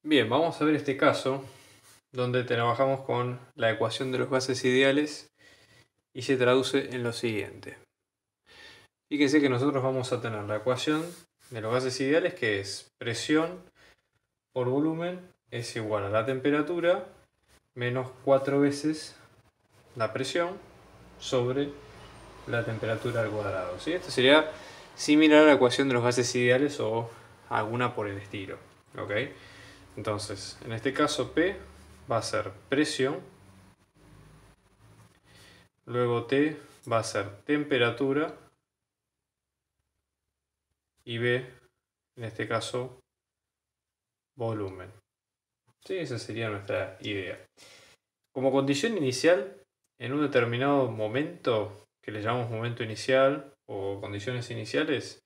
Bien, vamos a ver este caso donde trabajamos con la ecuación de los gases ideales y se traduce en lo siguiente. Fíjense que nosotros vamos a tener la ecuación de los gases ideales, que es presión por volumen es igual a la temperatura menos 4 veces la presión sobre la temperatura al cuadrado, ¿sí? Esto sería similar a la ecuación de los gases ideales o alguna por el estilo, ¿ok? Entonces, en este caso P va a ser presión, luego T va a ser temperatura y B, en este caso, volumen. ¿Sí? Esa sería nuestra idea. Como condición inicial, en un determinado momento, que le llamamos momento inicial o condiciones iniciales,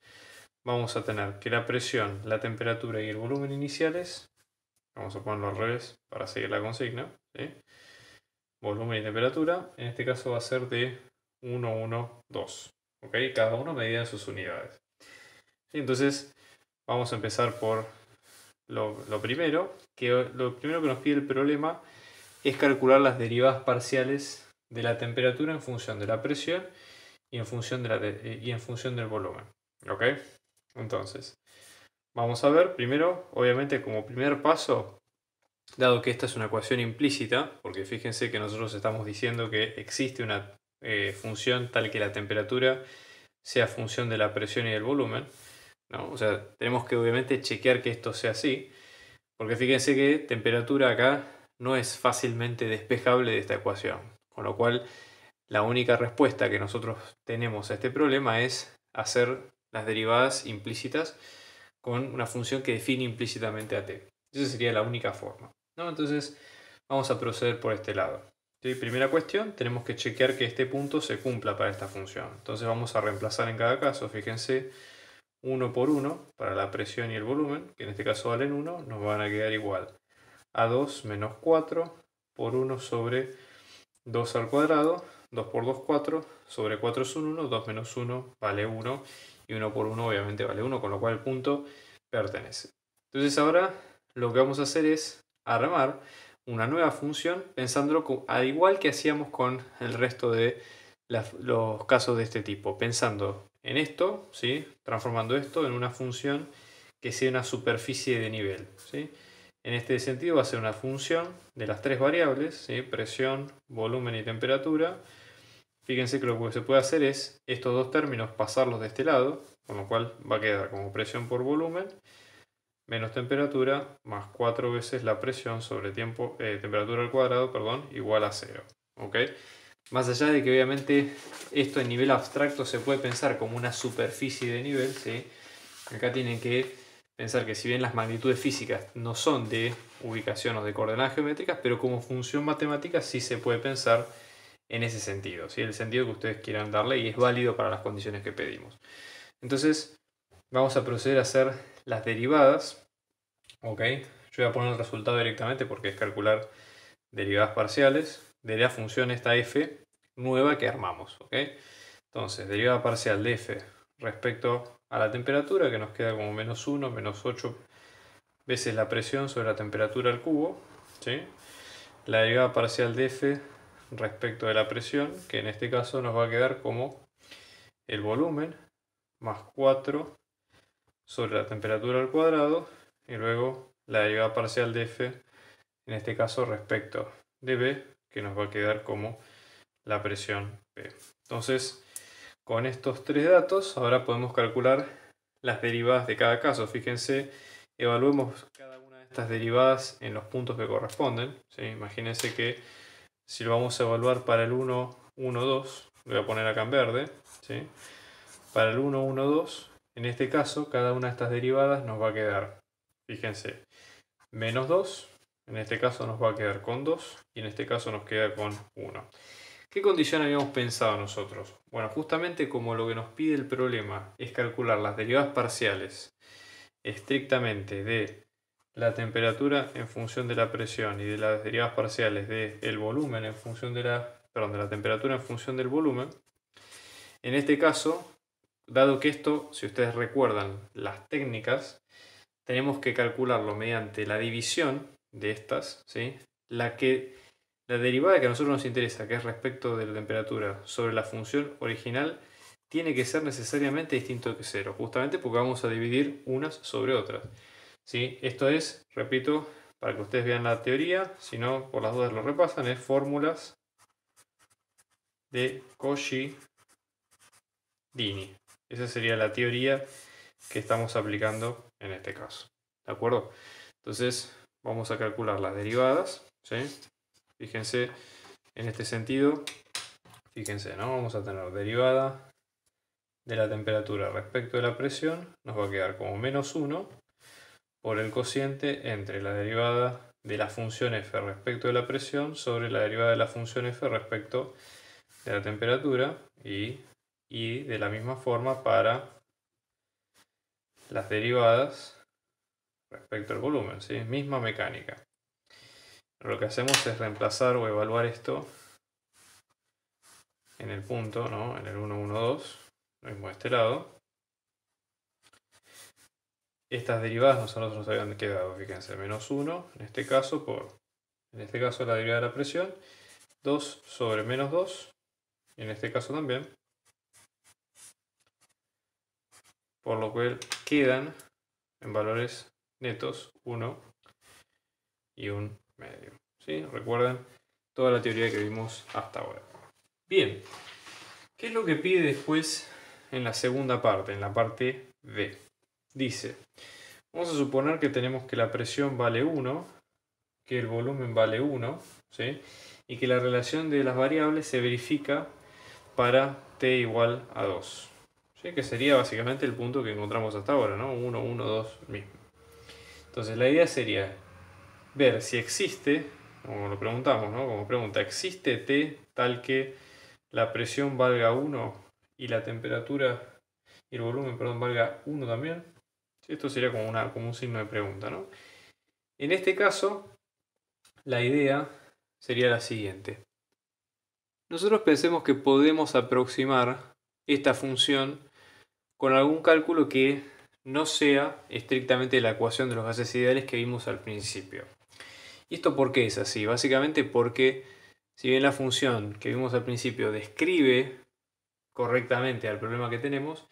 vamos a tener que la presión, la temperatura y el volumen iniciales, vamos a ponerlo al revés para seguir la consigna, ¿sí? Volumen y temperatura, en este caso va a ser de 1, 1, 2. ¿Ok? Cada uno medida en sus unidades. ¿Sí? Entonces, vamos a empezar por lo primero, lo primero que nos pide el problema es calcular las derivadas parciales de la temperatura en función de la presión y en función, y en función del volumen. ¿Ok? Entonces, vamos a ver primero, obviamente como primer paso, dado que esta es una ecuación implícita, porque fíjense que nosotros estamos diciendo que existe una función tal que la temperatura sea función de la presión y del volumen, ¿no? O sea, tenemos que obviamente chequear que esto sea así, porque fíjense que temperatura acá no es fácilmente despejable de esta ecuación, con lo cual la única respuesta que nosotros tenemos a este problema es hacer las derivadas implícitas con una función que define implícitamente a t. Esa sería la única forma, ¿no? Entonces vamos a proceder por este lado. ¿Sí? Primera cuestión, tenemos que chequear que este punto se cumpla para esta función. Entonces vamos a reemplazar en cada caso, fíjense, 1 por 1 para la presión y el volumen, que en este caso valen 1, nos van a quedar igual a 2 menos 4 por 1 sobre 2 al cuadrado, 2 por 2, 4, sobre 4 es un 1, 2 menos 1 vale 1, y 1 por 1 obviamente vale 1, con lo cual el punto pertenece. Entonces ahora lo que vamos a hacer es armar una nueva función pensándolo al igual que hacíamos con el resto de los casos de este tipo, pensando en esto, ¿sí? Transformando esto en una función que sea una superficie de nivel, ¿sí? En este sentido va a ser una función de las tres variables, ¿sí? Presión, volumen y temperatura. Fíjense que lo que se puede hacer es estos dos términos pasarlos de este lado, con lo cual va a quedar como presión por volumen menos temperatura más 4 veces la presión sobre temperatura al cuadrado, perdón, igual a 0. ¿Ok? Más allá de que obviamente esto en nivel abstracto se puede pensar como una superficie de nivel, ¿sí? Acá tienen que pensar que si bien las magnitudes físicas no son de ubicación o de coordenadas geométricas, pero como función matemática sí se puede pensar en ese sentido, ¿sí? El sentido que ustedes quieran darle y es válido para las condiciones que pedimos. Entonces vamos a proceder a hacer las derivadas. ¿Ok? Yo voy a poner el resultado directamente porque es calcular derivadas parciales de la función esta f nueva que armamos. ¿Ok? Entonces, derivada parcial de f respecto a la temperatura, que nos queda como menos 1, menos 8 veces la presión sobre la temperatura al cubo. ¿Sí? La derivada parcial de f respecto de la presión, que en este caso nos va a quedar como el volumen más 4 sobre la temperatura al cuadrado, y luego la derivada parcial de f, en este caso respecto de b, que nos va a quedar como la presión P. Entonces, con estos tres datos, ahora podemos calcular las derivadas de cada caso. Fíjense, evaluemos cada una de estas derivadas en los puntos que corresponden, ¿sí? Imagínense que si lo vamos a evaluar para el 1, 1, 2, lo voy a poner acá en verde, ¿sí? Para el 1, 1, 2, en este caso, cada una de estas derivadas nos va a quedar, fíjense, menos 2, en este caso nos va a quedar con 2, y en este caso nos queda con 1. ¿Qué condición habíamos pensado nosotros? Bueno, justamente como lo que nos pide el problema es calcular las derivadas parciales estrictamente de la temperatura en función de la presión y de las derivadas parciales del volumen en función de la temperatura en función del volumen, en este caso, dado que esto, si ustedes recuerdan las técnicas, tenemos que calcularlo mediante la división de estas, ¿sí? La derivada que a nosotros nos interesa, que es respecto de la temperatura sobre la función original, tiene que ser necesariamente distinto que 0, justamente porque vamos a dividir unas sobre otras. ¿Sí? Esto es, repito, para que ustedes vean la teoría, si no, por las dudas lo repasan, es fórmulas de Cauchy-Dini. Esa sería la teoría que estamos aplicando en este caso. ¿De acuerdo? Entonces, vamos a calcular las derivadas, ¿sí? Fíjense, en este sentido, fíjense, ¿no? Vamos a tener derivada de la temperatura respecto de la presión, nos va a quedar como -1 por el cociente entre la derivada de la función f respecto de la presión sobre la derivada de la función f respecto de la temperatura y de la misma forma para las derivadas respecto al volumen, ¿sí? Misma mecánica. Lo que hacemos es reemplazar o evaluar esto en el punto, ¿no? En el 1, 1, 2, lo mismo de este lado. Estas derivadas nosotros nos habían quedado, fíjense, -1, en este caso la derivada de la presión, 2 sobre -2, y en este caso también, por lo cual quedan en valores netos 1 y 1 medio. ¿Sí? Recuerden toda la teoría que vimos hasta ahora. Bien, ¿qué es lo que pide después en la segunda parte, en la parte B? Dice, vamos a suponer que tenemos que la presión vale 1, que el volumen vale 1, ¿sí? Y que la relación de las variables se verifica para t igual a 2. ¿Sí? Que sería básicamente el punto que encontramos hasta ahora, ¿no? 1, 1, 2 mismo. Entonces la idea sería ver si existe, como lo preguntamos, ¿no? Como pregunta, ¿existe t tal que la presión valga 1 y la temperatura y el volumen, perdón, valga 1 también? ¿Sí? Esto sería como un signo de pregunta, ¿no? En este caso, la idea sería la siguiente. Nosotros pensemos que podemos aproximar esta función con algún cálculo que no sea estrictamente la ecuación de los gases ideales que vimos al principio. ¿Y esto por qué es así? Básicamente porque si bien la función que vimos al principio describe correctamente al problema que tenemos,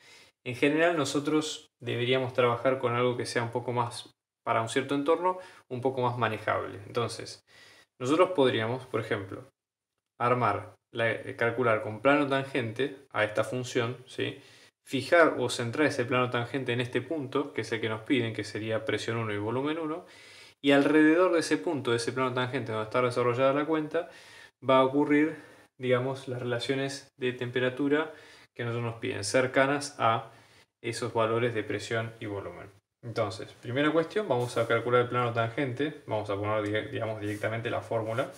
en general nosotros deberíamos trabajar con algo que sea un poco más, para un cierto entorno, un poco más manejable. Entonces, nosotros podríamos, por ejemplo, calcular con plano tangente a esta función, ¿sí? Fijar o centrar ese plano tangente en este punto, que es el que nos piden, que sería presión 1 y volumen 1, y alrededor de ese punto, de ese plano tangente donde está desarrollada la cuenta, va a ocurrir, digamos, las relaciones de temperatura que nosotros nos piden, cercanas a esos valores de presión y volumen. Entonces, primera cuestión, vamos a calcular el plano tangente, vamos a poner, digamos, directamente la fórmula,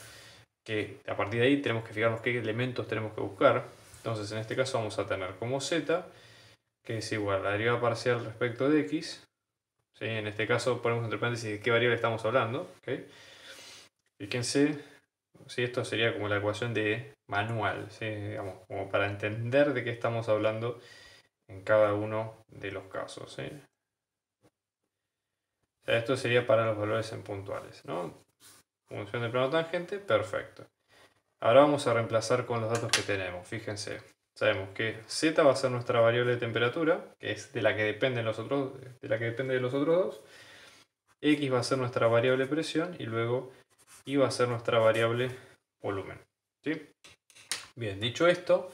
que a partir de ahí tenemos que fijarnos qué elementos tenemos que buscar. Entonces, en este caso vamos a tener como z, que es igual a la derivada parcial respecto de x. ¿Sí? En este caso ponemos entre paréntesis de qué variable estamos hablando. ¿Okay? Fíjense, ¿sí? Esto sería como la ecuación de manual, ¿sí? Digamos, como para entender de qué estamos hablando en cada uno de los casos. ¿Sí? O sea, esto sería para los valores en puntuales, ¿no? Función de plano tangente, perfecto. Ahora vamos a reemplazar con los datos que tenemos. Fíjense, sabemos que z va a ser nuestra variable de temperatura, que es de la que dependen los otros, de la que depende de los otros dos. X va a ser nuestra variable presión y luego Y va a ser nuestra variable volumen. ¿Sí? Bien, dicho esto,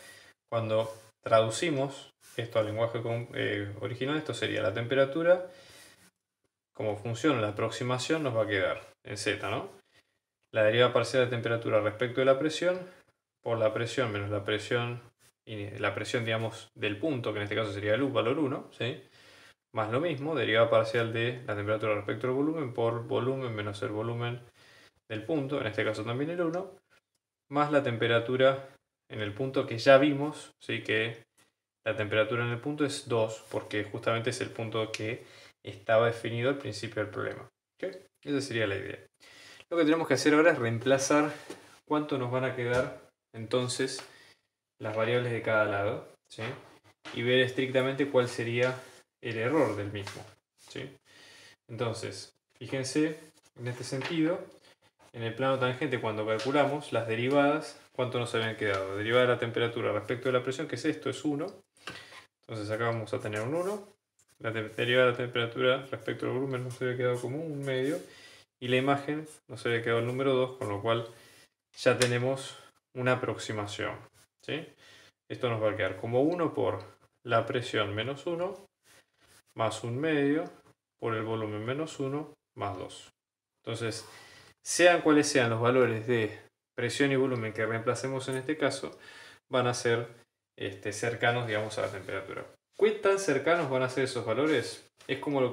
cuando traducimos esto al lenguaje original, esto sería la temperatura. Como función, la aproximación nos va a quedar en z, ¿no? La derivada parcial de temperatura respecto de la presión por la presión menos la presión, digamos, del punto, que en este caso sería el valor 1, ¿sí? Más lo mismo, derivada parcial de la temperatura respecto al volumen por volumen menos el volumen del punto, en este caso también el 1, más la temperatura en el punto que ya vimos, ¿sí? Que la temperatura en el punto es 2, porque justamente es el punto que estaba definido al principio del problema. ¿Okay? Esa sería la idea. Lo que tenemos que hacer ahora es reemplazar cuánto nos van a quedar entonces las variables de cada lado, ¿sí? Y ver estrictamente cuál sería el error del mismo, ¿sí? Entonces, fíjense, en este sentido, en el plano tangente cuando calculamos las derivadas, ¿cuánto nos habían quedado? Derivada de la temperatura respecto de la presión, que es esto, es 1. Entonces acá vamos a tener un 1. La derivada de la temperatura respecto al volumen nos había quedado como un medio. Y la imagen nos había quedado el número 2, con lo cual ya tenemos una aproximación, ¿sí? Esto nos va a quedar como 1 por la presión menos 1, más un medio por el volumen menos 1, más 2. Entonces, sean cuales sean los valores de presión y volumen que reemplacemos en este caso, van a ser cercanos, digamos, a la temperatura. ¿Qué tan cercanos van a ser esos valores? Es como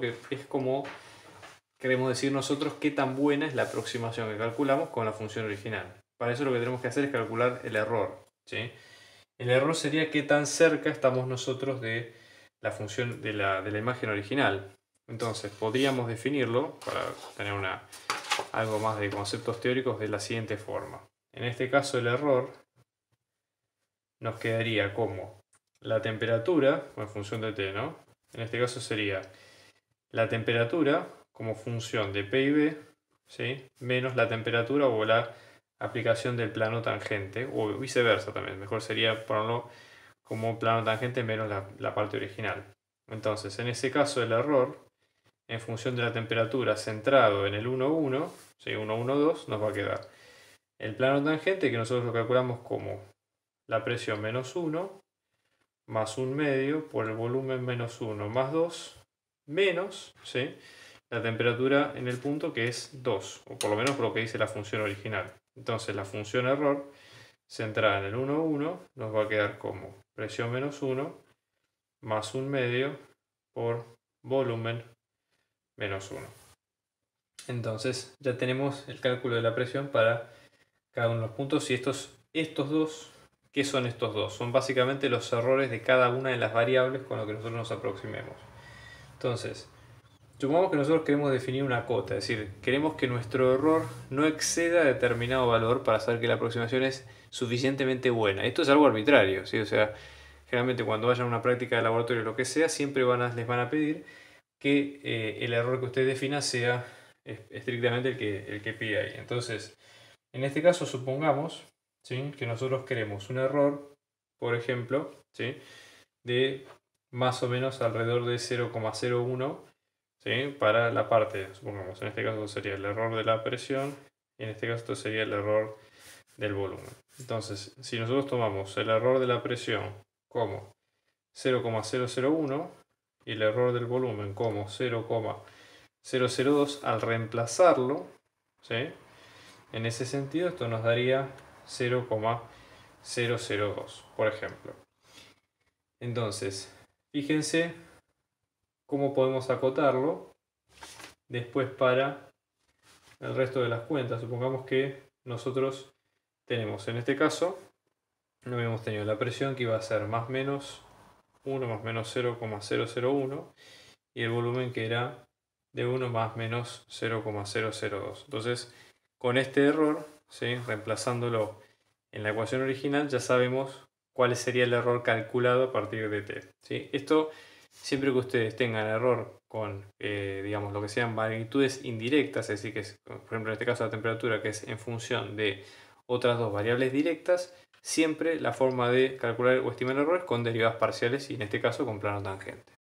queremos decir nosotros qué tan buena es la aproximación que calculamos con la función original. Para eso lo que tenemos que hacer es calcular el error, ¿sí? El error sería qué tan cerca estamos nosotros de la función de la imagen original. Entonces podríamos definirlo, para tener algo más de conceptos teóricos, de la siguiente forma. En este caso el error nos quedaría como la temperatura, en función de t, ¿no? En este caso sería la temperatura como función de P y B, ¿sí? Menos la temperatura o la aplicación del plano tangente, o viceversa también. Mejor sería ponerlo como plano tangente menos la parte original. Entonces, en ese caso el error, en función de la temperatura centrado en el 1, 1, ¿sí? 1, 1, 2, nos va a quedar el plano tangente, que nosotros lo calculamos como la presión menos 1, más un medio por el volumen menos 1, más 2, menos, ¿sí? La temperatura en el punto, que es 2, o por lo menos por lo que dice la función original. Entonces la función error centrada en el 1, 1 nos va a quedar como presión menos 1 más un medio por volumen menos 1. Entonces ya tenemos el cálculo de la presión para cada uno de los puntos. Y estos dos, ¿qué son estos dos? Son básicamente los errores de cada una de las variables con lo que nosotros nos aproximemos. Entonces, supongamos que nosotros queremos definir una cota, es decir, queremos que nuestro error no exceda determinado valor para saber que la aproximación es suficientemente buena. Esto es algo arbitrario, ¿sí? O sea, generalmente cuando vayan a una práctica de laboratorio o lo que sea, siempre les van a pedir que el error que usted defina sea estrictamente el que pide ahí. Entonces, en este caso supongamos, ¿sí?, que nosotros queremos un error, por ejemplo, ¿sí?, de más o menos alrededor de 0,01, ¿sí?, para la parte, supongamos, en este caso sería el error de la presión y en este caso esto sería el error del volumen. Entonces, si nosotros tomamos el error de la presión como 0,001 y el error del volumen como 0,002, al reemplazarlo, ¿sí?, en ese sentido esto nos daría 0,002, por ejemplo. Entonces, fíjense cómo podemos acotarlo después para el resto de las cuentas. Supongamos que nosotros tenemos, en este caso, no habíamos tenido la presión que iba a ser más menos 1 más menos 0,001 y el volumen que era de 1 más menos 0,002. Entonces, con este error, ¿sí?, reemplazándolo en la ecuación original, ya sabemos cuál sería el error calculado a partir de t, ¿sí? Esto, siempre que ustedes tengan error con, digamos, lo que sean magnitudes indirectas, es decir, que es, por ejemplo, en este caso la temperatura, que es en función de otras dos variables directas, siempre la forma de calcular o estimar el error es con derivadas parciales y en este caso con plano tangente.